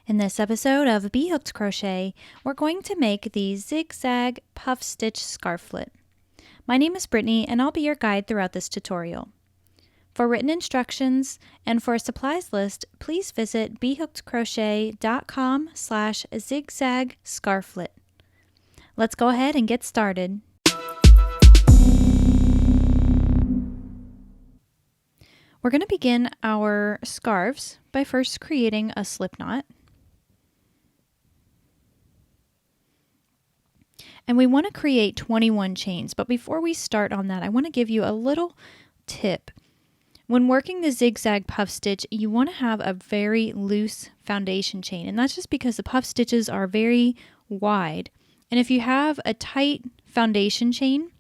In this episode of B.Hooked Crochet, we're going to make the Zig Zag Puff Stitch Scarflette. My name is Brittany and I'll be your guide throughout this tutorial. For written instructions and for a supplies list, please visit bhookedcrochet.com/zigzagscarflette. Let's go ahead and get started. We're going to begin our scarves by first creating a slip knot. And we want to create 21 chains, but before we start on that, I want to give you a little tip. When working the zigzag puff stitch, you want to have a very loose foundation chain, and that's just because the puff stitches are very wide. And if you have a tight foundation chain,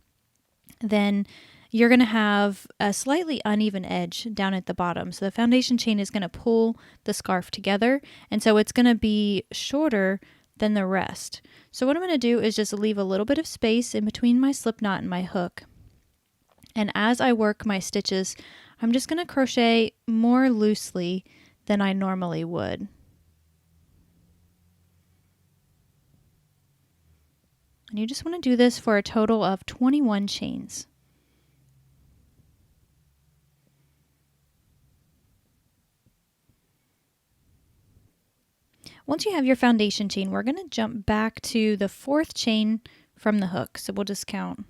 then you're going to have a slightly uneven edge down at the bottom. So the foundation chain is going to pull the scarf together, and so it's going to be shorter than the rest. So what I'm going to do is just leave a little bit of space in between my slip knot and my hook. And as I work my stitches, I'm just going to crochet more loosely than I normally would. And you just want to do this for a total of 21 chains. Once you have your foundation chain, we're going to jump back to the fourth chain from the hook. So we'll just count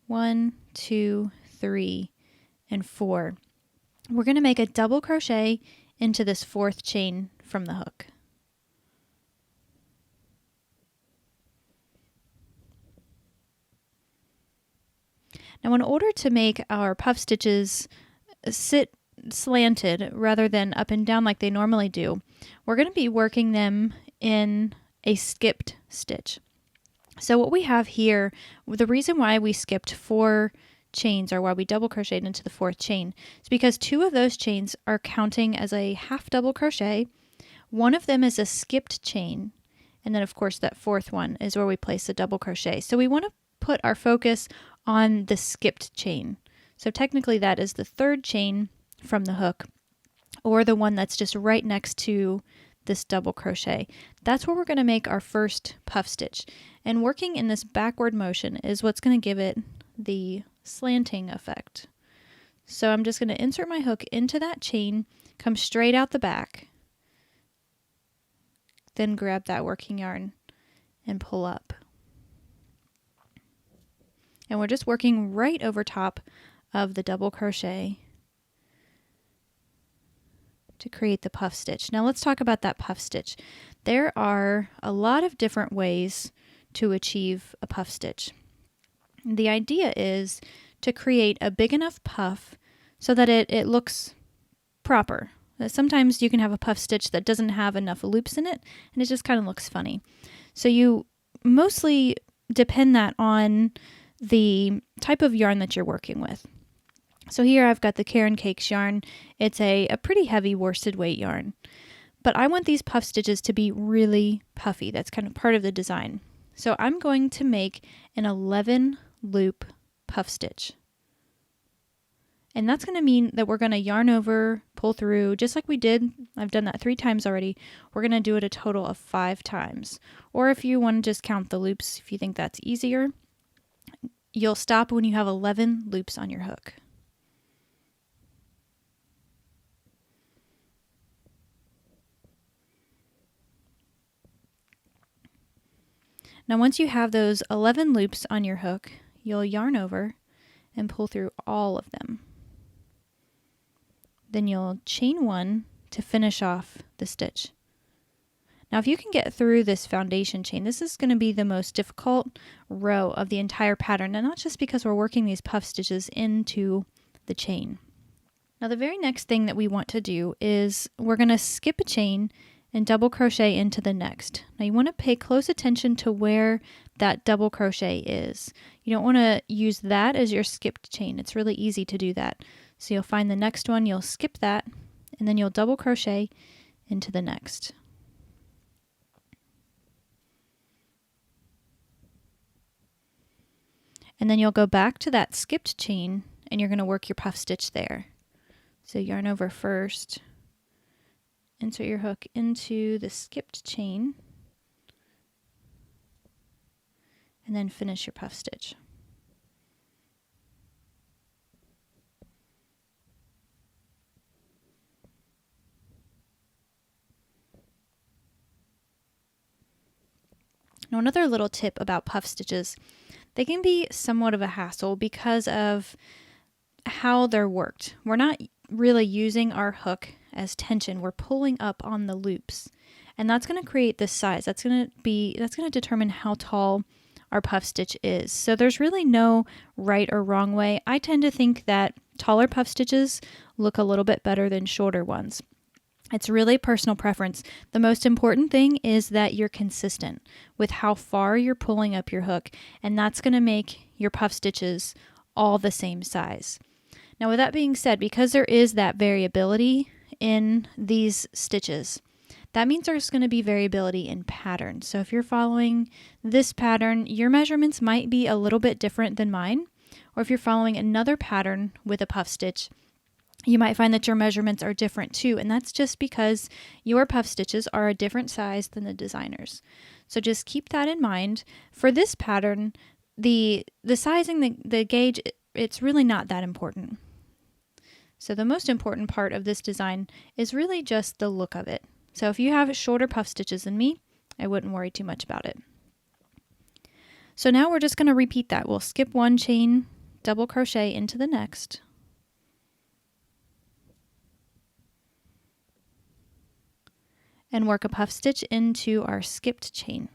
1, 2, 3, and 4. We're going to make a double crochet into this fourth chain from the hook. Now, in order to make our puff stitches sit slanted rather than up and down like they normally do, we're going to be working them in a skipped stitch. So what we have here, the reason why we skipped 4 chains, or why we double crocheted into the fourth chain, is because 2 of those chains are counting as a half double crochet. One of them is a skipped chain, and then of course that fourth one is where we place the double crochet. So we want to put our focus on the skipped chain. So technically that is the third chain from the hook, or the one that's just right next to this double crochet. That's where we're going to make our first puff stitch. And working in this backward motion is what's going to give it the slanting effect. So I'm just going to insert my hook into that chain, come straight out the back, then grab that working yarn and pull up. And we're just working right over top of the double crochet to create the puff stitch. Now let's talk about that puff stitch. There are a lot of different ways to achieve a puff stitch. The idea is to create a big enough puff so that it looks proper. Sometimes you can have a puff stitch that doesn't have enough loops in it and it just kind of looks funny. So you mostly depend that on the type of yarn that you're working with. So here I've got the Karen Cakes yarn. It's a pretty heavy worsted weight yarn. But I want these puff stitches to be really puffy. That's kind of part of the design. So I'm going to make an 11 loop puff stitch. And that's going to mean that we're going to yarn over, pull through, just like we did. I've done that 3 times already. We're going to do it a total of 5 times. Or if you want to just count the loops, if you think that's easier, you'll stop when you have 11 loops on your hook. Now once you have those 11 loops on your hook, you'll yarn over and pull through all of them. Then you'll chain 1 to finish off the stitch. Now if you can get through this foundation chain, this is going to be the most difficult row of the entire pattern, and not just because we're working these puff stitches into the chain. Now the very next thing that we want to do is we're going to skip a chain and double crochet into the next. Now you want to pay close attention to where that double crochet is. You don't want to use that as your skipped chain. It's really easy to do that. So you'll find the next one, you'll skip that, and then you'll double crochet into the next. And then you'll go back to that skipped chain and you're going to work your puff stitch there. So yarn over first insert your hook into the skipped chain, and then finish your puff stitch. Now, another little tip about puff stitches, they can be somewhat of a hassle because of how they're worked. We're not really using our hook as tension. We're pulling up on the loops, and that's going to create this size. That's going to determine how tall our puff stitch is. So there's really no right or wrong way. I tend to think that taller puff stitches look a little bit better than shorter ones. It's really personal preference. The most important thing is that you're consistent with how far you're pulling up your hook, and that's going to make your puff stitches all the same size. Now, with that being said, because there is that variability in these stitches, that means there's going to be variability in pattern. So if you're following this pattern, your measurements might be a little bit different than mine. Or if you're following another pattern with a puff stitch, you might find that your measurements are different too. And that's just because your puff stitches are a different size than the designer's. So just keep that in mind. For this pattern, the sizing, the gauge, it's really not that important. So the most important part of this design is really just the look of it. So if you have shorter puff stitches than me, I wouldn't worry too much about it. So now we're just going to repeat that. We'll skip one chain, double crochet into the next. And work a puff stitch into our skipped chain.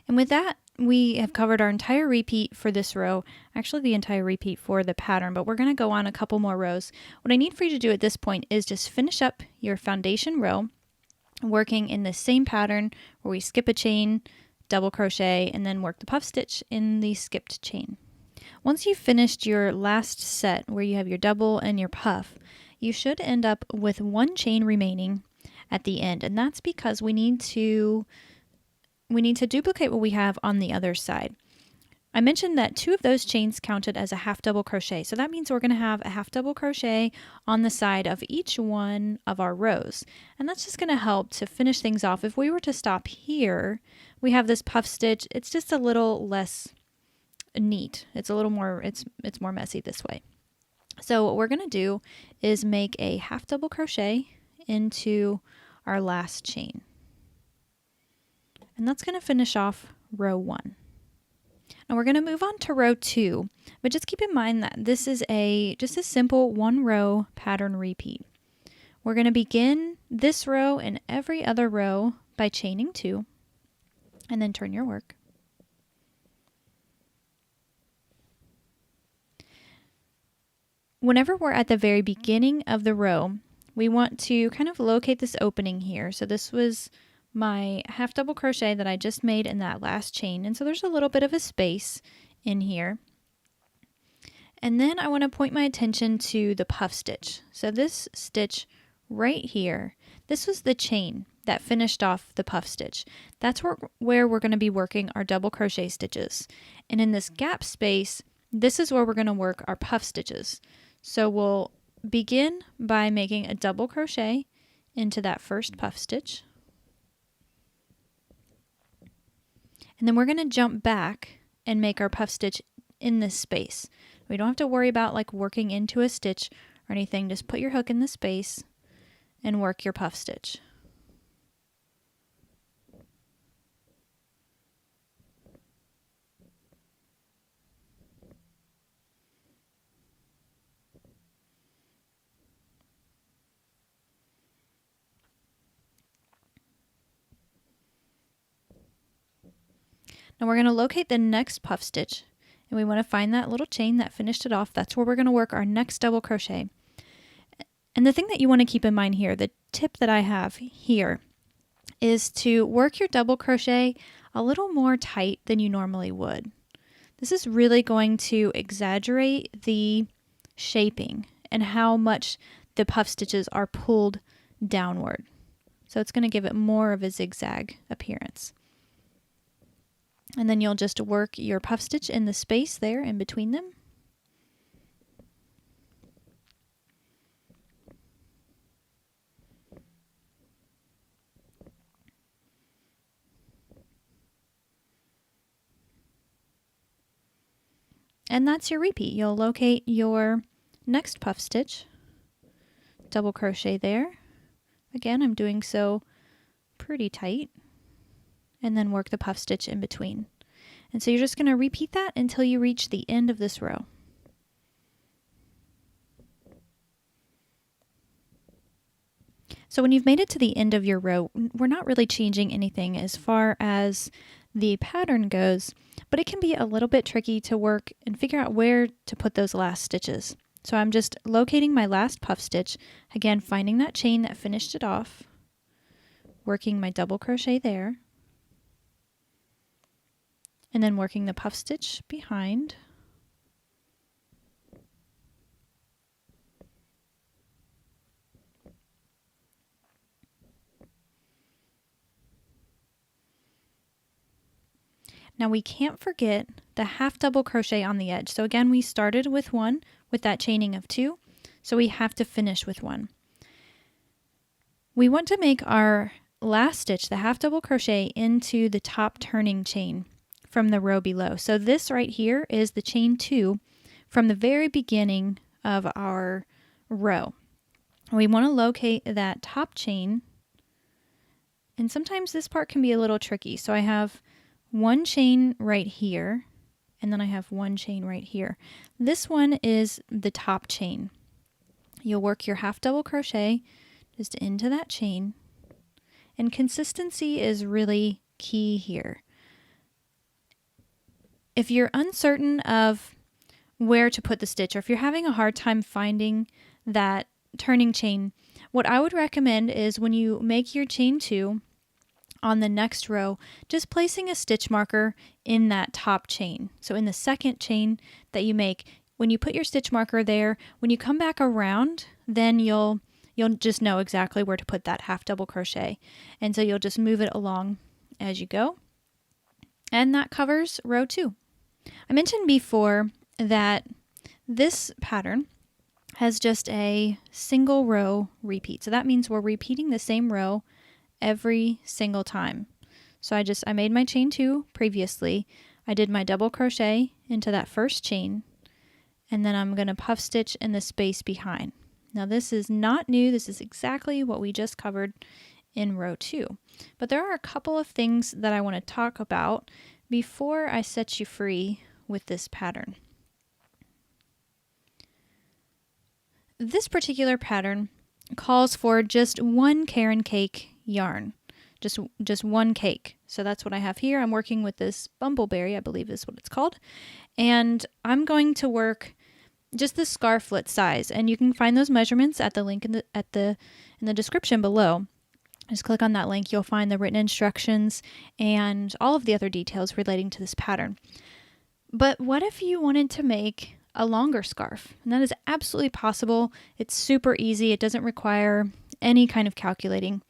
And with that, we have covered our entire repeat for this row, actually the entire repeat for the pattern, but we're going to go on a couple more rows. What I need for you to do at this point is just finish up your foundation row, working in the same pattern where we skip a chain, double crochet, and then work the puff stitch in the skipped chain. Once you've finished your last set where you have your double and your puff, you should end up with one chain remaining at the end, and that's because we need to duplicate what we have on the other side. I mentioned that 2 of those chains counted as a half double crochet. So that means we're going to have a half double crochet on the side of each one of our rows. And that's just going to help to finish things off. If we were to stop here, we have this puff stitch. It's just a little less neat. It's a little more, it's more messy this way. So what we're going to do is make a half double crochet into our last chain. And that's going to finish off row 1. Now we're going to move on to row 2, but just keep in mind that this is just a simple 1 row pattern repeat. We're going to begin this row and every other row by chaining 2, and then turn your work. Whenever we're at the very beginning of the row, we want to kind of locate this opening here. So this was my half double crochet that I just made in that last chain, and so there's a little bit of a space in here. And then I want to point my attention to the puff stitch. So this stitch right here, this was the chain that finished off the puff stitch. That's where we're going to be working our double crochet stitches. And in this gap space, this is where we're going to work our puff stitches. So we'll begin by making a double crochet into that first puff stitch. And then we're going to jump back and make our puff stitch in this space. We don't have to worry about like working into a stitch or anything. Just put your hook in the space and work your puff stitch. Now we're going to locate the next puff stitch, and we want to find that little chain that finished it off. That's where we're going to work our next double crochet. And the thing that you want to keep in mind here, the tip that I have here, is to work your double crochet a little more tight than you normally would. This is really going to exaggerate the shaping and how much the puff stitches are pulled downward. So it's going to give it more of a zigzag appearance. And then you'll just work your puff stitch in the space there in between them. And that's your repeat. You'll locate your next puff stitch, double crochet there. Again, I'm doing so pretty tight, and then work the puff stitch in between. And so you're just going to repeat that until you reach the end of this row. So when you've made it to the end of your row, we're not really changing anything as far as the pattern goes, but it can be a little bit tricky to work and figure out where to put those last stitches. So I'm just locating my last puff stitch, again finding that chain that finished it off, working my double crochet there, and then working the puff stitch behind. Now we can't forget the half double crochet on the edge. So again, we started with one with that chaining of 2, so we have to finish with 1. We want to make our last stitch, the half double crochet, into the top turning chain from the row below. So this right here is the chain 2 from the very beginning of our row. We want to locate that top chain, and sometimes this part can be a little tricky. So I have one chain right here, and then I have one chain right here. This one is the top chain. You'll work your half double crochet just into that chain, and consistency is really key here. If you're uncertain of where to put the stitch, or if you're having a hard time finding that turning chain, what I would recommend is when you make your chain 2 on the next row, just placing a stitch marker in that top chain. So in the second chain that you make, when you put your stitch marker there, when you come back around, then you'll just know exactly where to put that half double crochet. And so you'll just move it along as you go. And that covers row 2. I mentioned before that this pattern has just a single row repeat. So that means we're repeating the same row every single time. So I made my chain 2 previously. I did my double crochet into that first chain, and then I'm going to puff stitch in the space behind. Now this is not new. This is exactly what we just covered in row 2. But there are a couple of things that I want to talk about before I set you free with this pattern. This particular pattern calls for just one Caron cake yarn, just one cake. So that's what I have here. I'm working with this bumbleberry, I believe is what it's called, and I'm going to work just the Scarflette size, and you can find those measurements at the link in the description below. Just click on that link. You'll find the written instructions and all of the other details relating to this pattern. But what if you wanted to make a longer scarf? And that is absolutely possible. It's super easy. It doesn't require any kind of calculating.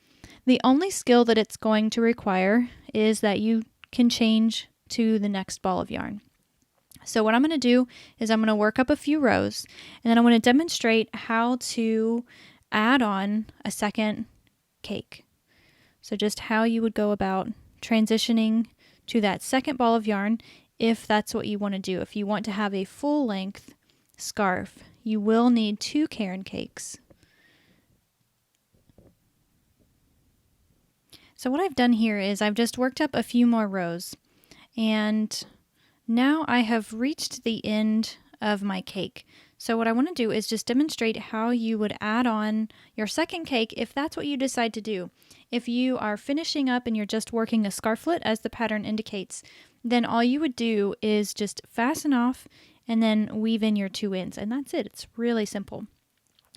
The only skill that it's going to require is that you can change to the next ball of yarn. So what I'm going to do is I'm going to work up a few rows, and then I'm going to demonstrate how to add on a second cake. So just how you would go about transitioning to that second ball of yarn if that's what you want to do. If you want to have a full length scarf, you will need 2 Caron cakes. So what I've done here is I've just worked up a few more rows, and now I have reached the end of my cake. So what I want to do is just demonstrate how you would add on your second cake if that's what you decide to do. If you are finishing up and you're just working a scarflet as the pattern indicates, then all you would do is just fasten off and then weave in your 2 ends, and that's it. It's really simple.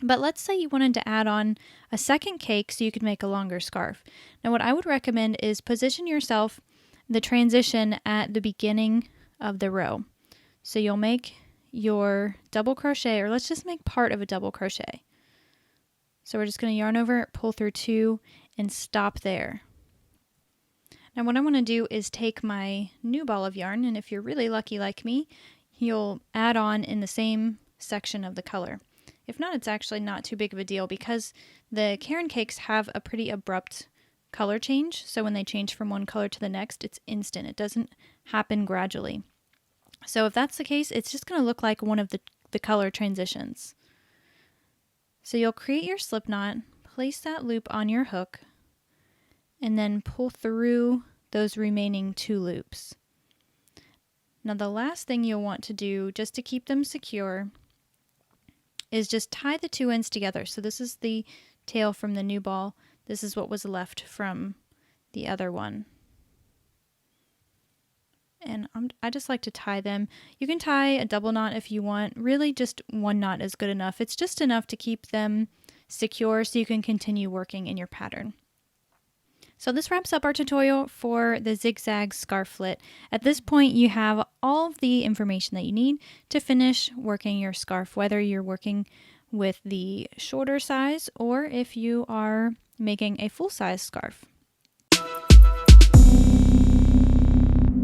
But let's say you wanted to add on a second cake so you could make a longer scarf. Now what I would recommend is position yourself the transition at the beginning of the row. So you'll make your double crochet, or let's just make part of a double crochet. So we're just going to yarn over, pull through 2, and stop there. Now what I want to do is take my new ball of yarn, and if you're really lucky like me, you'll add on in the same section of the color. If not, it's actually not too big of a deal because the Caron cakes have a pretty abrupt color change. So when they change from one color to the next, it's instant. It doesn't happen gradually. So if that's the case, it's just going to look like one of the color transitions. So you'll create your slip knot, place that loop on your hook, and then pull through those remaining 2 loops. Now the last thing you'll want to do, just to keep them secure, is just tie the 2 ends together. So this is the tail from the new ball. This is what was left from the other one. And I just like to tie them. You can tie a double knot if you want. Really just 1 knot is good enough. It's just enough to keep them secure so you can continue working in your pattern. So this wraps up our tutorial for the Zig Zag Scarflette. At this point you have all of the information that you need to finish working your scarf, whether you're working with the shorter size or if you are making a full-size scarf.